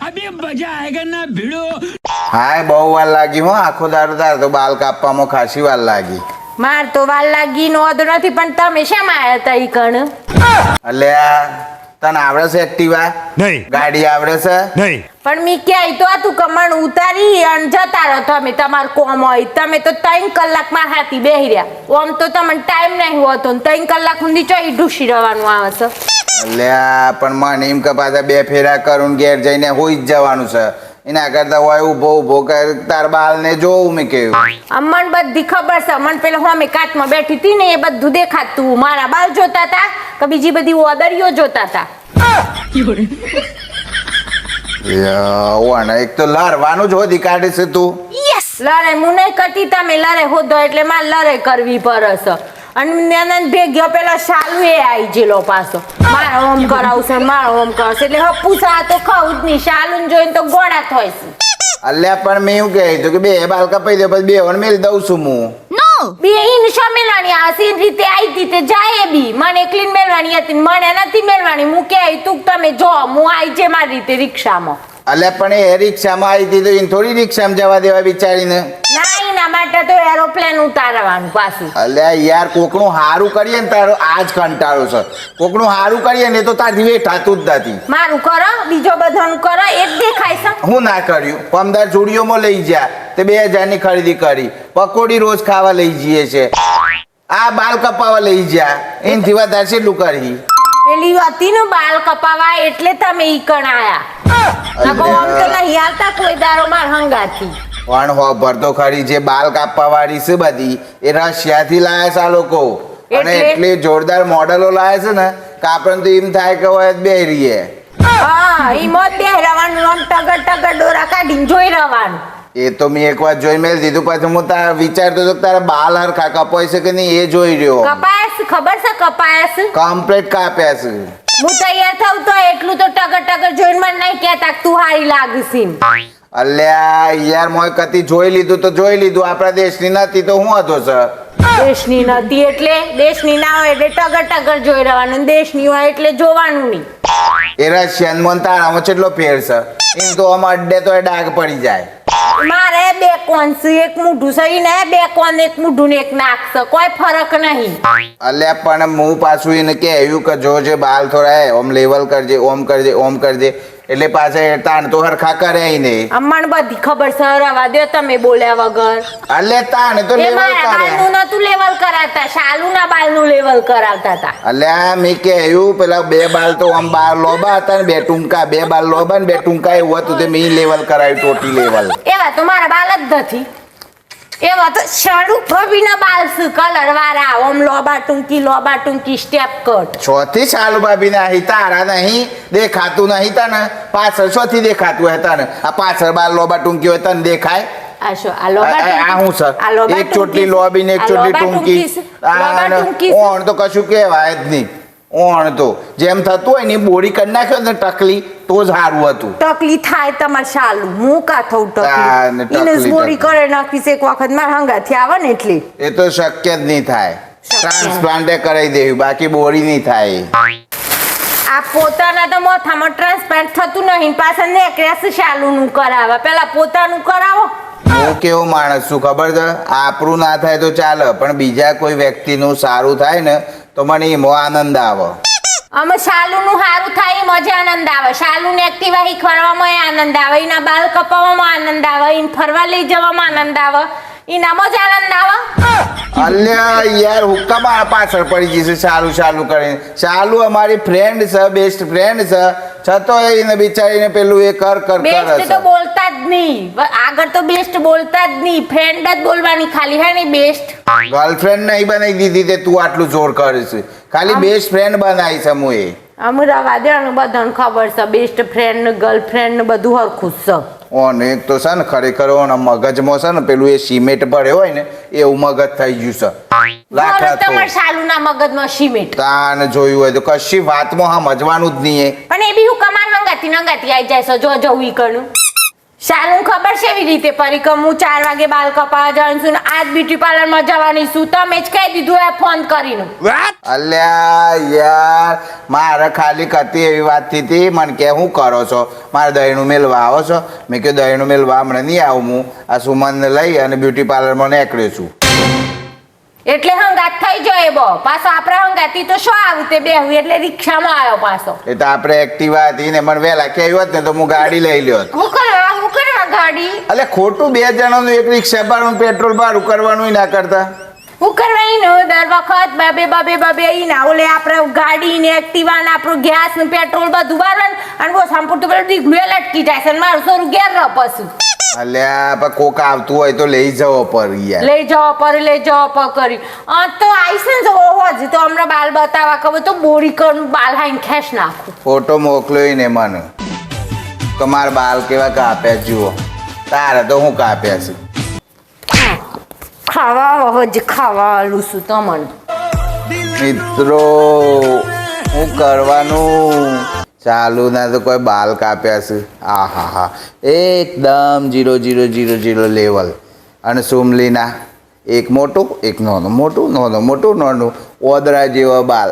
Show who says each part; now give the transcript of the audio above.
Speaker 1: अभी मजा आएगा ना भिड़ो।
Speaker 2: હાય બહુ વાર લાગી હો આખો દાડો તાર તો બાલ કાપવામાં ખાસી વાર લાગી.
Speaker 3: માર તો વાર લાગી નો વાંધો નથી પણ તમે શામાં આયા તા ઈ કણ
Speaker 2: અલ્યા તને આવડે છે એક્ટિવા?
Speaker 1: નહીં.
Speaker 2: ગાડી આવડે છે?
Speaker 1: नहीं
Speaker 3: પણ મી ક્યાંય તો આ તું કમણ ઉતારી અને જતા રહો તમે તમાર કોમ હોય તમે તો 3 કલાક માં હાથી બેહી રહ્યા ઓમ તો તમને ટાઈમ નહીં હોતો ને 3 કલાક સુધી ચોઈ ઢૂસી રહેવાનું આવે છે.
Speaker 2: અલ્યા પણ મને એમ કે પાછા 2 ફેરા કરું ને ઘેર જઈને હોઈ જ જવાનું છે. એના કરતા હોય ઊભો કર તાર બાલ ને જોઉં મેં કેવું.
Speaker 3: અમન બધી ખબર છે મન પેલા હું અમે કાચમાં બેઠી હતી ને એ બધું દેખાતું મારા બાલ જોતા હતા કે બીજી બધી ઓદરીઓ જોતા હતા.
Speaker 2: એક તો લડવાનું જ હોધી કાઢે છે તું.
Speaker 3: લરે હું નહીં કરતી તમે લરે હોદો એટલે મારે લરે કરવી પડે છે અને નનન ભેગ્યો પેલા સાલું એ આવી જેલો પાછો મારો ઓમ કરાવશે મારો ઓમ કરશે એટલે હપુસા તો ખાવું જ નહીં સાલું જોઈને તો ગોળા થાય છે.
Speaker 2: અલ્યા પણ મેં એવું કહ્યું કે 2 બાલ કપાઈ દે પછી 2 વણ મેલી દઉં છું હું.
Speaker 3: બે ઇન શમેલાની આસીન રીતે આવી હતી તે જાય બી મને એકલીન મેલવાની હતી મને નથી મેલવાની હું કે તું તમે જો હું આવી છે મારી રીતે રિક્ષામાં.
Speaker 2: અલ્યા પણ એ રિક્ષામાં આવી હતી તો એને થોડી રિક્ષામાં જવા દેવા બિચારીને.
Speaker 3: ના એના માટે તો એરોપ્લેન ઉતારવાનું પાછું.
Speaker 2: અલ્યા યાર કોકનું હારું કરીએ ને તારો આજ કંટાળો છે. કોકનું હારું કરીએ ને તો તારથી વેઠાતું જ નથી.
Speaker 3: મારું કરો બીજો બધાનું કરો એક દેખાય છે.
Speaker 2: હું ના કર્યું 15 ચૂડીઓમાં લઈ જા તે 2000 ની ખરીદી કરી પકોડી રોજ ખાવા લઈ જઈએ છે આ બાલ કપાવા લઈ જા એનથી વધારે કેટલું કરી.
Speaker 3: પેલી હતી ને બાલ કપાવા એટલે તમે ઈ કણ આયા નકો આમ તો નહીં આવતા કોઈ દારો માર હંગાથી.
Speaker 2: પણ હો ભરતો ખરી જે બાલ કાપવા વાળી છે બધી એ રશિયાથી લાયા છે આ લોકો અને એટલી જોરદાર મોડેલો લાયા છે ને કે આપણને તો એમ થાય કે હોય બે રહીએ.
Speaker 3: હા ઈ મોત બે રવાનું આમ ટગર ડોરા કાઢીને જોઈ રવાનું.
Speaker 2: એ તો મેં એક વાર જોઈ મેલ દીધું પછી હું તારા વિચારતો હતો કે તારા બાલ હરખા કપાઈ છે કે નહીં એ જોઈ રહ્યો.
Speaker 3: કપાયસ ખબર છે કપાયસ
Speaker 2: કમ્પ્લીટ કાપ્યા છે.
Speaker 3: હું તૈયાર થઉં તો એટલું તો ટગર જોઈને મને નહીં કહેતા કે તું હારી લાગીશ.
Speaker 2: અલ્યા યાર મોય કતી જોઈ લીધું તો જોઈ લીધું આપણા દેશની નથી તો હું હતો સર.
Speaker 3: દેશની નથી એટલે દેશની ના હોય એટલે ટગર જોઈ રહેવાનું દેશની હોય એટલે જોવાનું નહીં.
Speaker 2: એ રશિયન મન તારામાં કેટલો ફેર છે એમ તો આમ અડ્ડે તો ડાઘ પડી જાય.
Speaker 3: મારે 2 કોણ છે એક મૂઠું છે ને 2 કોણ એક મૂઠું ને એક નાક છે કોઈ ફરક નહીં.
Speaker 2: અલ્યા પણ હું પાછું એને કહ્યું કે જો જે બાલ થોડા ઓમ લેવલ કરજે ઓમ કરજે એટલે પાછા તાણ તો હરખા કરે નહીં.
Speaker 3: અમ્માને બધી ખબર છે રવા દો તમે બોલ્યા વગર.
Speaker 2: અલ્યા તાણ તો લેવલ કરે.
Speaker 3: બાલનું નતું લેવલ કરાવતા શાલુના બાલનું લેવલ કરાવતા હતા.
Speaker 2: અલ્યા મેં કહ્યું પેલા 2 બાલ તો આમ બાર લોબા હતા ને 2 ટૂંકા 2 બાલ લોબા ને 2 ટૂંકા એવું હતું તે મેં લેવલ કરાવ્યું ટોટી લેવલ.
Speaker 3: એવા તો મારા બાલ જ નથી એવા તો શાડુ ભાભીના બાલ છે કલર વાળા ઓમ લોબા ટૂંકી સ્ટેપ કટ.
Speaker 2: છોથી ચાલુ ભાભી નહીં તારા નહીં દેખાતું નહીં તને પાછળ છોથી દેખાતું હોય તને આ પાછળ બાર લોબા ટૂંકી હોય તને દેખાય.
Speaker 3: આ લોબા
Speaker 2: હું સર એક ચોટલી લોબી ને એક ચોટલી ટૂંકી ઓણ તો કશું કહેવાય જ નહીં. ઓણ તો જેમ થતું હોય ને બોડી કરી નાખ્યો ને ટકલી તો જ સારું હતું.
Speaker 3: ટકલી થાય તમારે શાલું હું કા થઉં ટકલી એને બોડી કરે નાખીશ એક વખત મારા હંગાથી આવે ને એટલે.
Speaker 2: એ તો શક્ય જ નહીં થાય. ટ્રાન્સપ્લાન્ટ કરાવી દેવું બાકી બોડી નહીં થાય.
Speaker 3: આ પોતાના તો મોથામાં ટ્રાન્સપ્લાન્ટ થતું નહીં પાછા નેકરેસ શાલુનું કરાવે પેલા પોતાનું કરાવો.
Speaker 2: હું કેવું માણસ છું ખબર છે આપણું ના થાય તો ચાલે પણ બીજા કોઈ વ્યક્તિનું સારું થાય ને તો મને એમાં આનંદ આવે.
Speaker 3: અમે શાલુનું સારું થાય મજા આનંદ આવે શાલુને એક્ટિવા શીખવાડવામાં આનંદ આવે એના બાલ કપાવવામાં આનંદ આવે એને ફરવા લઈ જવામાં આનંદ આવે એનામાં જ આનંદ આવે.
Speaker 2: અલ્યા યાર હુક્કા મારા પાછળ પડી જશે ચાલુ કરીને. ચાલુ અમારી ફ્રેન્ડ છે બેસ્ટ ફ્રેન્ડ છે છતો એને બિચારીને પેલું એ કર
Speaker 3: બેસ્ટ તો બોલતા જ નહીં આગળ તો બેસ્ટ બોલતા જ નહીં ફ્રેન્ડ જ બોલવાની ખાલી હે ને બેસ્ટ.
Speaker 2: ગર્લફ્રેન્ડ નહીં બનાવી દીધી તે તું આટલું જોર કરે છે ખાલી બેસ્ટ ફ્રેન્ડ બનાવી છે હું એ.
Speaker 3: અમરાવા દેવાનું બધાને ખબર છે બેસ્ટ ફ્રેન્ડ ને ગર્લફ્રેન્ડ ને બધું હરખું છે.
Speaker 2: ઓન એક તો છે ને ખરેખર મગજમાં છે ને પેલું એ સિમેન્ટ ભરે હોય ને એવું મગજ થઈ ગયું છે.
Speaker 3: તમારા શાલુના મગજમાં સિમેન્ટ
Speaker 2: તાન જોયું હોય તો કશી વાતમાં સમજવાનું જ નહીં.
Speaker 3: પણ એ બી હું કમાન નંગાતી આવી જાય છે જો જવું ઈ કરું શાલું ખબર છે એવી રીતે પરિકમ હું 4 વાગે બાલ કપાવા જાઉં છું ને આજ બ્યુટી પાર્લરમાં જવાની છું તમે જ કહી દીધું એ ફોન કરીને
Speaker 2: અલ્યા યાર મારે ખાલી કતી એવી વાત થઈ હતી મને કે શું કરો છો મારે દહીંનું મેળવા આવો છો મેં કહ્યું દહીંનું મેળવા હમણાં નહીં આવું હું આ સુમનને લઈ અને બ્યુટી પાર્લરમાં નીકળ્યો છું
Speaker 3: એટલે હંગાત થઈ જાય બો પાછો આપણે હંગાતી તો શું આવું તે બેહું એટલે રિક્ષામાં આવ્યો પાછો
Speaker 2: એટલે આપણે એક્ટિવા હતી ને મને વહેલા કહ્યું હોત ને તો હું ગાડી લઈ લ્યો હોત.
Speaker 3: હું કરવા ગાડી
Speaker 2: એટલે ખોટું 2 જણાનું એક રિક્ષા ભાડું પેટ્રોલ ભાડું કરવાનું ના કરતા
Speaker 3: હું કરવાનું દર વખત બાબે ઈ ના ઓલે આપણે ગાડી ને એક્ટિવા ને આપણું ગેસ ને પેટ્રોલ બધું બારવાનું અને બહુ સંપૂર્ણ પેલું ડીગલું લટકી જાય છે મારું સોરું ઘેર રહ પછી
Speaker 2: અલ્યા પણ કોક આવતું હોય તો લઈ જવો પર યાર
Speaker 3: લઈ જવા પર કરી તો આઈસ ને જો હોજ તો હમણાં બાલ બતાવવા ખબર તો બોડી કર બાલ હાઈન ખેંચ નાખું
Speaker 2: ફોટો મોકલ્યો ને મને તો મારા બાલ કેવા કાપ્યા જુઓ તારે તો હું કાપ્યા છે
Speaker 3: ખાવા હજ ખાવાનું શું તમને
Speaker 2: મિત્રો હું કરવાનું ચાલુ ના તો કોઈ બાલ કાપ્યા છે હા એકદમ 0 લેવલ અને સુમલીના એક મોટું એક નાનું મોટું નાનું ઓદરા જેવા બાલ